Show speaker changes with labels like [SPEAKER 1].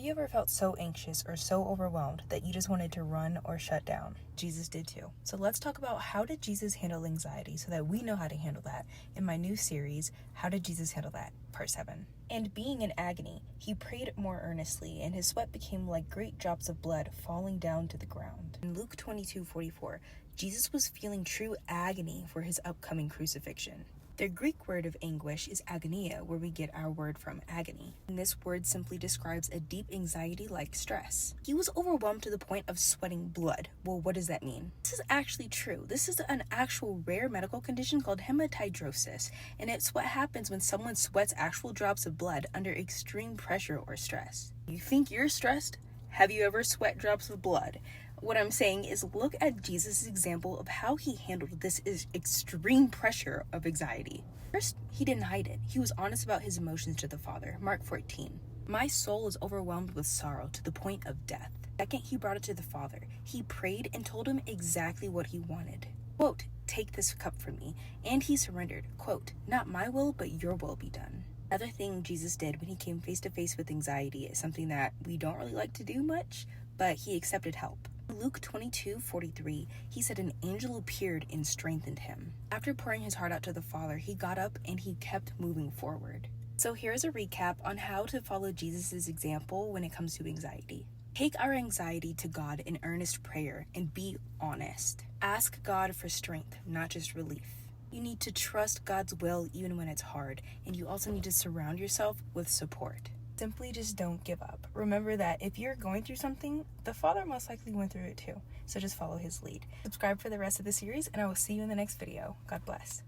[SPEAKER 1] Have you ever felt so anxious or so overwhelmed that you just wanted to run or shut down? Jesus did too. So let's talk about how did Jesus handle anxiety so that we know how to handle that in my new series, How Did Jesus Handle That? Part 7. And being in agony, he prayed more earnestly, and his sweat became like great drops of blood falling down to the ground. In Luke 22:44, Jesus was feeling true agony for his upcoming crucifixion. The Greek word of anguish is agonia, where we get our word from agony. And this word simply describes a deep anxiety like stress. He was overwhelmed to the point of sweating blood. Well, what does that mean? This is actually true. This is an actual rare medical condition called hematidrosis, and it's what happens when someone sweats actual drops of blood under extreme pressure or stress. You think you're stressed? Have you ever sweat drops of blood? What I'm saying is look at Jesus' example of how he handled this extreme pressure of anxiety. First, he didn't hide it. He was honest about his emotions to the Father. Mark 14. My soul is overwhelmed with sorrow to the point of death. Second, he brought it to the Father. He prayed and told him exactly what he wanted. Quote, take this cup from me. And he surrendered. Quote, not my will, but your will be done. Another thing Jesus did when he came face to face with anxiety is something that we don't really like to do much, but he accepted help. Luke 22:43, he said an angel appeared and strengthened him. After pouring his heart out to the Father, he got up and he kept moving forward. So here's a recap on how to follow Jesus' example when it comes to anxiety. Take our anxiety to God in earnest prayer and be honest. Ask God for strength, not just relief. You need to trust God's will even when it's hard, and you also need to surround yourself with support. Simply just don't give up. Remember that if you're going through something, the Father most likely went through it too. So just follow his lead. Subscribe for the rest of the series, and I will see you in the next video. God bless.